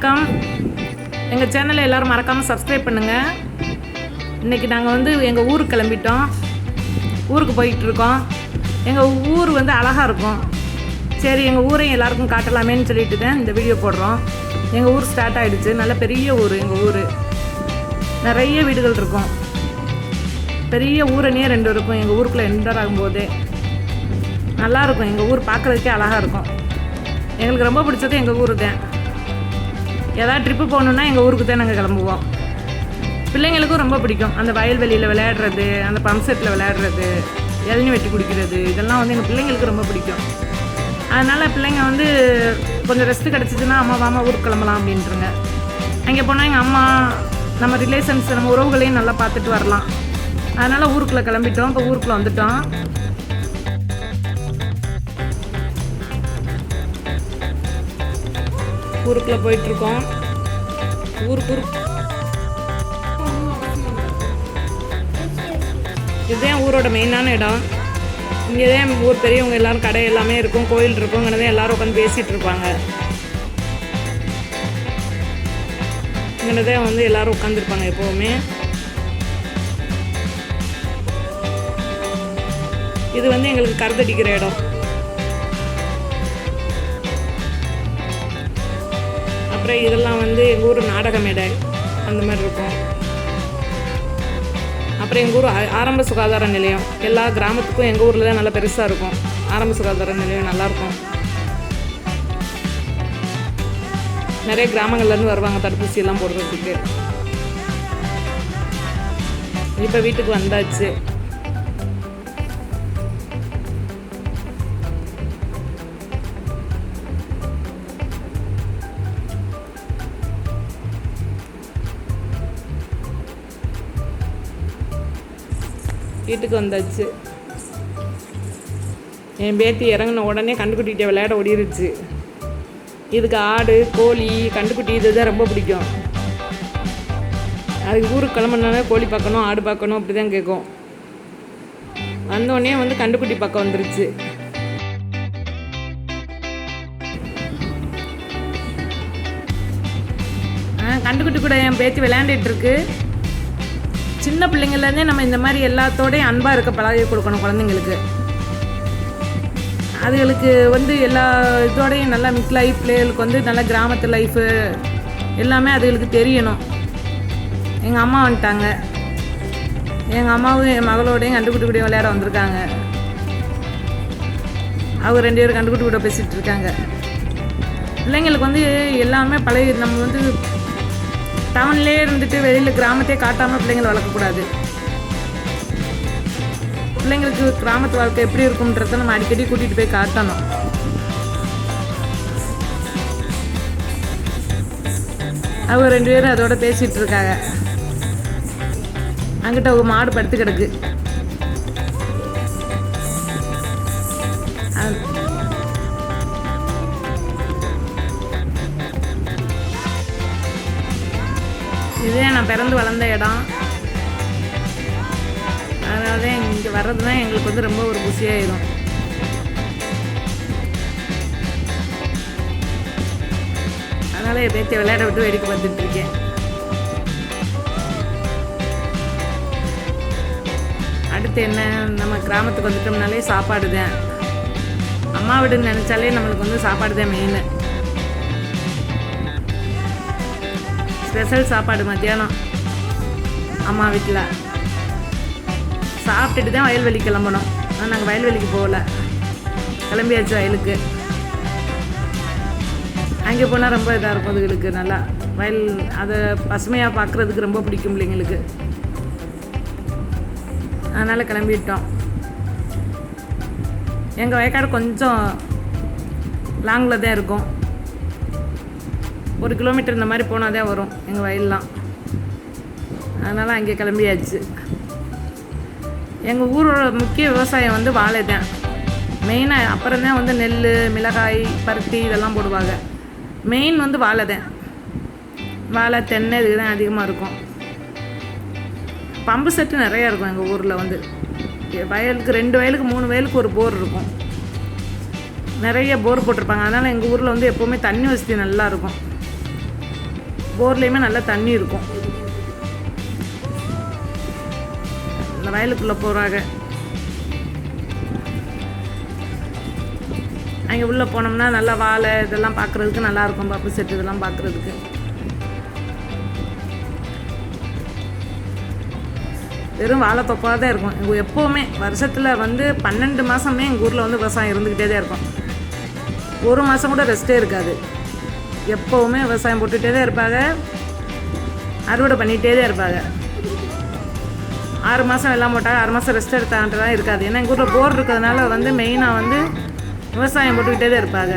வணக்கம். எங்கள் சேனலை எல்லோரும் மறக்காமல் சப்ஸ்கிரைப் பண்ணுங்கள். இன்றைக்கி நாங்கள் வந்து எங்கள் ஊருக்கு கிளம்பிட்டோம். ஊருக்கு போயிட்டுருக்கோம். எங்கள் ஊர் வந்து அழகாக இருக்கும். சரி, எங்கள் ஊரையும் எல்லாருக்கும் காட்டலாமேன்னு சொல்லிட்டு தான் இந்த வீடியோ போடுறோம். எங்கள் ஊர் ஸ்டார்ட் ஆகிடுச்சு. நல்ல பெரிய ஊர். எங்கள் ஊர் நிறைய வீடுகள் இருக்கும். பெரிய ஊரணியே 2 இருக்கும். எங்கள் ஊருக்குள்ளே என்டர் ஆகும்போதே நல்லாயிருக்கும். எங்கள் ஊர் பார்க்குறதுக்கே அழகாக இருக்கும். எங்களுக்கு ரொம்ப பிடிச்சது எங்கள் ஊர் தான். ஏதாவது ட்ரிப்பு போகணுன்னா எங்கள் ஊருக்கு தான் நாங்கள் கிளம்புவோம். பிள்ளைங்களுக்கும் ரொம்ப பிடிக்கும். அந்த வயல்வெளியில் விளையாடுறது, அந்த பம்ப் செட்டில் விளையாடுறது, இளநீ வெட்டி குடிக்கிறது, இதெல்லாம் வந்து எங்கள் பிள்ளைங்களுக்கு ரொம்ப பிடிக்கும். அதனால் பிள்ளைங்க வந்து கொஞ்சம் ரெஸ்ட்டு கிடச்சிச்சின்னா அம்மா ஊருக்கு கிளம்பலாம் அப்படின்ட்டுருங்க. அங்கே போனால் எங்கள் அம்மா, நம்ம ரிலேஷன்ஸ், நம்ம உறவுகளையும் நல்லா பார்த்துட்டு வரலாம். அதனால் ஊருக்குள்ளே கிளம்பிட்டோம். இப்போ ஊருக்குள்ளே வந்துட்டோம். ஊருக்குள்ளே போயிட்டுருக்கோம். இதுதான் ஊரோட மெயினான இடம். இங்கே தான் ஊர் பெரியவங்க எல்லோரும் கடை எல்லாமே இருக்கும், கோயில் இருக்குங்கிறதே எல்லோரும் உட்காந்து பேசிகிட்டு இருப்பாங்க. இங்கேதான் வந்து எல்லோரும் உட்காந்துருப்பாங்க எப்போவுமே. இது வந்து எங்களுக்கு கருத்தடிக்கிற இடம். அப்புறம் இதெல்லாம் வந்து எங்கள் ஊர் நாடக மேடை அந்த மாதிரி இருக்கும். அப்புறம் எங்கள் ஊர் ஆரம்ப சுகாதார நிலையம். எல்லா கிராமத்துக்கும் எங்கள் ஊரில் தான் நல்லா பெருசாக இருக்கும். ஆரம்ப சுகாதார நிலையம் நல்லாயிருக்கும். நிறைய கிராமங்கள்லேருந்து வருவாங்க தடுப்பூசி எல்லாம் போடுறதுக்கு. இப்போ வீட்டுக்கு வந்தாச்சு. வீட்டுக்கு வந்தாச்சு. என் பேத்தி இறங்கின உடனே கண்டுக்குட்டிகிட்ட விளையாட ஓடிருச்சு. இதுக்கு ஆடு, கோழி, கண்டுக்குட்டி இதுதான் ரொம்ப பிடிக்கும். அதுக்கு ஊருக்கு கிளம்புனாலே கோழி பார்க்கணும், ஆடு பார்க்கணும், அப்படி தான் கேட்கும். வந்தோடனே வந்து கண்டுக்குட்டி பக்கம் வந்துருச்சு. கண்டுக்குட்டி கூட என் பேத்தி விளையாண்டுட்டுருக்கு. சின்ன பிள்ளைங்கள்லேருந்தே நம்ம இந்த மாதிரி எல்லாத்தோடையும் அன்பாக இருக்க பழகி கொடுக்கணும் குழந்தைங்களுக்கு. அதுகளுக்கு வந்து எல்லா இதோடையும் நல்லா மிக்ஸ் லைஃப், பிள்ளைகளுக்கு வந்து நல்லா கிராமத்து லைஃபு எல்லாமே அதுகளுக்கு தெரியணும். எங்கள் அம்மா வந்துட்டாங்க. எங்கள் அம்மாவும் என் மகளோடையும் கண்டுக்குட்டி கூட விளையாட வந்திருக்காங்க. அவங்க 2 பேரும் கண்டுக்குட்டி கூட பேசிகிட்டு இருக்காங்க. பிள்ளைங்களுக்கு வந்து எல்லாமே பழகி, நம்ம வந்து டவுன்லேயே இருந்துட்டு வெளியில் கிராமத்தையே காட்டாமல் பிள்ளைங்களை வளர்க்கக்கூடாது. பிள்ளைங்களுக்கு கிராமத்து வாழ்க்கை எப்படி இருக்கும்ன்றத நம்ம அடிக்கடி கூட்டிகிட்டு போய் காட்டணும். அவங்க 2 பேரும் அதோட பேசிகிட்டு இருக்காங்க. அங்கிட்ட ஒரு மாடு படுத்து கிடக்கு. இதே நான் பிறந்து வளர்ந்த இடம். அதனால தான் இங்கே வர்றது தான் எங்களுக்கு வந்து ரொம்ப ஒரு குஷியாயிடும். அதனால் என் பேத்தியை விளையாட விட்டு வேடிக்கை பார்த்துட்ருக்கேன். அடுத்து என்ன, நம்ம கிராமத்துக்கு வந்துட்டோம்னாலே சாப்பாடு தான். அம்மா வீடுன்னு நினச்சாலே நம்மளுக்கு வந்து சாப்பாடு தான் மெயின். ஸ்பெஷல் சாப்பாடு மத்தியானம் அம்மா வீட்டில் சாப்பிட்டுட்டு தான் வயல்வெளி கிளம்பணும். ஆனால் நாங்கள் வயல்வெளிக்கு போகல, கிளம்பியாச்சு வயலுக்கு. அங்கே போனால் ரொம்ப இதாக இருக்கும். அதுகளுக்கு நல்லா வயல் அதை பசுமையாக பார்க்குறதுக்கு ரொம்ப பிடிக்கும் பிள்ளைங்களுக்கு. அதனால் கிளம்பிட்டோம். எங்கள் வயக்காடு கொஞ்சம் லாங்கில் தான் இருக்கும். 1 கிலோமீட்டர் இந்த மாதிரி போனால் தான் வரும் எங்கள் வயல்லாம். அதனால் அங்கே கிளம்பியாச்சு. எங்கள் ஊரோட முக்கிய விவசாயம் வந்து வாழை தான் மெயினாக. அப்புறம் தான் வந்து நெல், மிளகாய், பருத்தி இதெல்லாம் போடுவாங்க. மெயின் வந்து வாழை தான். வாழை, தென்னை இது தான் அதிகமாக இருக்கும். பம்பு செட்டு நிறையா இருக்கும் எங்கள் ஊரில். வந்து வயலுக்கு 2 வயலுக்கு 3 வயலுக்கு ஒரு போர் இருக்கும். நிறைய போர் போட்டிருப்பாங்க. அதனால் எங்கள் ஊரில் வந்து எப்போவுமே தண்ணி வசதி நல்லா இருக்கும். போர்லேயுமே நல்லா தண்ணி இருக்கும். இந்த வயலுக்குள்ளே போகிறாங்க. அங்கே உள்ளே போனோம்னா நல்லா வாழை இதெல்லாம் பார்க்குறதுக்கு நல்லாயிருக்கும். பப்பு செட்டு இதெல்லாம் பார்க்குறதுக்கு. வெறும் வாழை தொப்பாக தான் இருக்கும். எங்கள் எப்போவுமே வருஷத்தில் 12 மாதமே எங்கள் ஊரில் விவசாயம் இருந்துக்கிட்டே தான் இருக்கும். ஒரு மாதம் கூட ரெஸ்ட்டே இருக்காது. எப்போவுமே விவசாயம் போட்டுகிட்டே தான் இருப்பாங்க, அறுவடை பண்ணிகிட்டே தான் இருப்பாங்க. 6 மாதம் எல்லாம் போட்டாங்க, 6 மாதம் ரெஸ்ட் எடுத்தான்ட்டு தான் இருக்காது. ஏன்னா எங்கள் ஊரில் போர் இருக்கிறதுனால மெயினாக விவசாயம் போட்டுக்கிட்டே தான் இருப்பாங்க.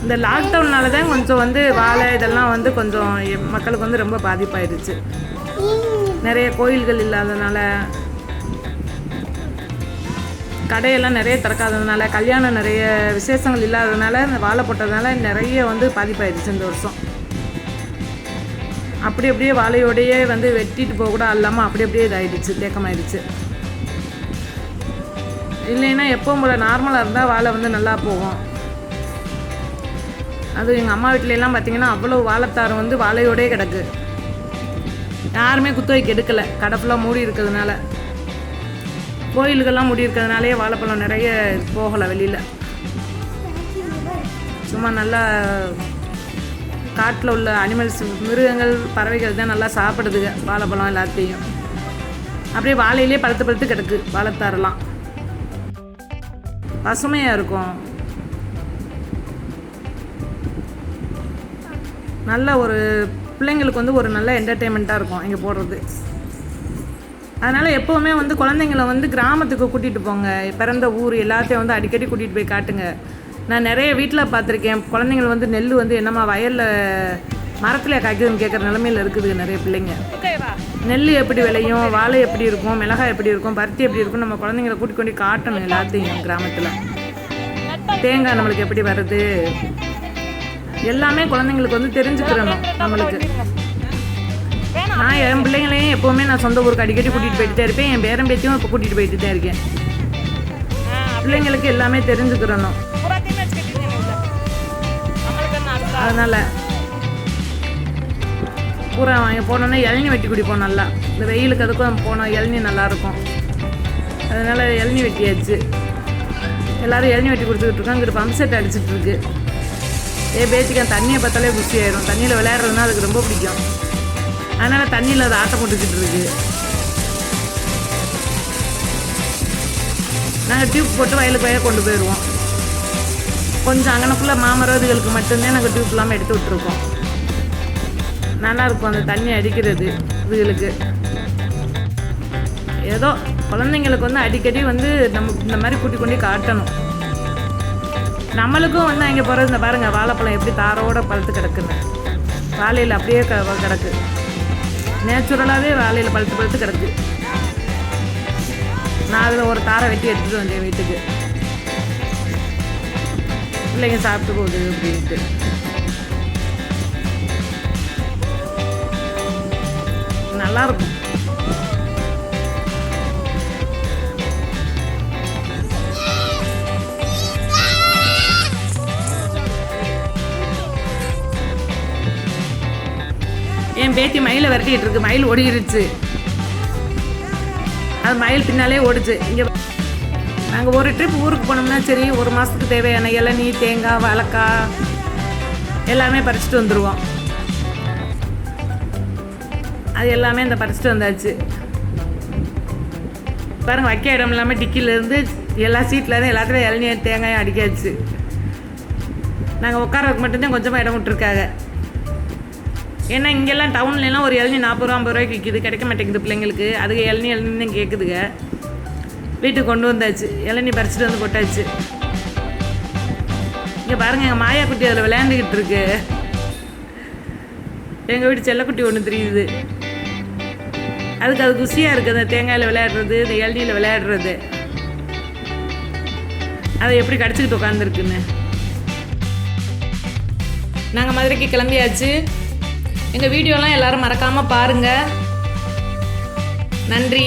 இந்த லாக்டவுன்னால தான் கொஞ்சம் வாழை இதெல்லாம் கொஞ்சம் மக்களுக்கு ரொம்ப பாதிப்பாயிடுச்சு. நிறைய கோயில்கள் இல்லாததுனால, கடையெல்லாம் நிறைய திறக்காததுனால, கல்யாணம் நிறைய விசேஷங்கள் இல்லாததுனால, இந்த வாழை போட்டதுனால நிறைய பாதிப்பாயிடுச்சு இந்த வருஷம். அப்படியே வாழையோடையே வெட்டிட்டு போக கூட இல்லாமல் அப்படியே இதாகிடுச்சு, தேக்கமாயிடுச்சு. இல்லைன்னா எப்பவும் போல நார்மலாக இருந்தால் வாழை நல்லா போகும். அது எங்கள் அம்மா வீட்டிலலாம் பார்த்திங்கன்னா அவ்வளோ வாழைத்தாரம் வாழையோடையே கிடக்கு. யாருமே குத்து வைக்க எடுக்கலை, கடை ஃபுல்லாக மூடி இருக்கிறதுனால. கோயிலுக்கெல்லாம் மூடி இருக்கிறதுனாலே வாழைப்பழம் நிறைய போகலை வெளியில். சும்மா நல்லா காட்டில் உள்ள அனிமல்ஸ், மிருகங்கள், பறவைகள் தான் நல்லா சாப்பிடுதுங்க வாழைப்பழம் எல்லாத்தையும். அப்படியே வாழையிலே பழுத்து கிடக்கு வாழைத்தாரெல்லாம். பசுமையாக இருக்கும். நல்ல ஒரு பிள்ளைங்களுக்கு ஒரு நல்ல என்டர்டெயின்மெண்ட்டாக இருக்கும் இங்கே போடுறது. அதனால் எப்போவுமே குழந்தைங்கள கிராமத்துக்கு கூட்டிகிட்டு போங்க. பிறந்த ஊர் எல்லாத்தையும் அடிக்கடி கூட்டிகிட்டு போய் காட்டுங்க. நான் நிறைய வீட்டில் பார்த்துருக்கேன், குழந்தைங்கள் நெல் என்னம்மா வயலில் மரத்தில் காய்க்குதுன்னு கேட்குற நிலமையில் இருக்குது நிறைய பிள்ளைங்க. நெல் எப்படி விளையும், வாழை எப்படி இருக்கும், மிளகாய் எப்படி இருக்கும், பருத்தி எப்படி இருக்கும், நம்ம குழந்தைங்களை கூட்டிக் கொண்டு காட்டணும் எல்லாத்தையும். கிராமத்தில் தேங்காய் நம்மளுக்கு எப்படி வருது எல்லாமே குழந்தைங்களுக்கு தெரிஞ்சுக்கிறணும் நம்மளுக்கு. நான் என் பிள்ளைங்களையும் எப்போவுமே நான் சொந்த ஊருக்கு அடிக்கடி கூட்டிகிட்டு போயிட்டு தான் இருப்பேன். என் பேரன் பேத்தியும் இப்போ கூட்டிகிட்டு போயிட்டு தான் இருக்கேன். பிள்ளைங்களுக்கு எல்லாமே தெரிஞ்சுக்கிறணும். அதனால் பூரா வாங்கி போனோன்னா இளநீ வெட்டி குடிப்போம் நல்லா. இந்த வெயிலுக்கு அதுக்கும் போனோம், இளநீ நல்லாயிருக்கும். அதனால் இளநீ வெட்டியாச்சு. எல்லோரும் இளநீ வெட்டி கொடுத்துக்கிட்டு இருக்கோம். இங்கிட்டு பம்ப் செட் அடிச்சிட்ருக்கு. பேத்திக்கான் தண்ணியை பார்த்தாலே குஷி ஆயிடும். தண்ணியில் விளையாடுறதுனா அதுக்கு ரொம்ப பிடிக்கும். அதனால் தண்ணியில் அது ஆட்டம் போட்டுக்கிட்டு இருக்கு. நாங்கள் டியூப் போட்டு வயலுக்கு கொண்டு போயிடுவோம். கொஞ்சம் அங்கனக்குள்ளே மாமரதுகளுக்கு மட்டும்தான் நாங்கள் டியூப் இல்லாமல் எடுத்து விட்ருக்கோம். நல்லாயிருக்கும் அந்த தண்ணி அடிக்கிறது இதுகளுக்கு. ஏதோ குழந்தைங்களுக்கு அடிக்கடி நம்ம இந்த மாதிரி கூட்டி கொண்டு காட்டணும். நம்மளுக்கும் அங்கே போகிறது. இந்த பாருங்கள் வாழைப்பழம் எப்படி தாரோட பழுத்து கிடக்குன்னு. வாழையில் அப்படியே கிடக்கு. நேச்சுரலாகவே வாழையில் பழுத்து கிடக்கு. நான் அதில் ஒரு தாரை வெட்டி எடுத்துகிட்டு வந்தேன் வீட்டுக்கு. பிள்ளைங்க சாப்பிட்டு போகுது அப்படின்ட்டு. நல்லாயிருக்கும். என் பேத்தி மயிலை விரட்டிகிட்டு இருக்கு. மயில் ஓடிடுச்சு. அது மயில் பின்னாலே ஓடிச்சு. இங்கே நாங்கள் ஒரு ட்ரிப் ஊருக்கு போனோம்னா சரி, ஒரு மாதத்துக்கு தேவையான இளநீ, தேங்காய், வாழைக்காய் எல்லாமே பறிச்சுட்டு வந்துடுவோம். அது எல்லாமே இந்த பறிச்சுட்டு வந்தாச்சு. பாருங்கள், வைக்க இடம் இல்லாமல் டிக்கிலேருந்து எல்லா சீட்லேருந்து எல்லாத்துலேயும் இளநீ, தேங்காயும் அடிக்காச்சு. நாங்கள் உட்காரதுக்கு மட்டும்தான் கொஞ்சமாக இடம் விட்டுருக்காங்க. ஏன்னா இங்கெல்லாம் டவுன்லாம் ஒரு இளநீ 40 ரூபா 50 ரூபாய்க்கு விற்கிது. கிடைக்க மாட்டேங்குது பிள்ளைங்களுக்கு. அதுக்கு இளநீ கேட்குதுங்க. வீட்டுக்கு கொண்டு வந்தாச்சு. இளநீ பறிச்சுட்டு வந்து போட்டாச்சு. இங்கே பாருங்கள், எங்கள் மாயா குட்டி அதில் விளையாண்டுக்கிட்டு இருக்கு. எங்கள் வீட்டு செல்லக்குட்டி ஒன்று தெரியுது. அதுக்கு அது குஷியாக இருக்குது. அந்த தேங்காயில் விளையாடுறது, இந்த இளநீயில் விளையாடுறது. அதை எப்படி கடிச்சிக்கிட்டு உட்காந்துருக்குன்னு. நாங்கள் மதுரைக்கு கிளம்பியாச்சு. எங்கள் வீடியோலாம் எல்லோரும் மறக்காமல் பாருங்கள். நன்றி.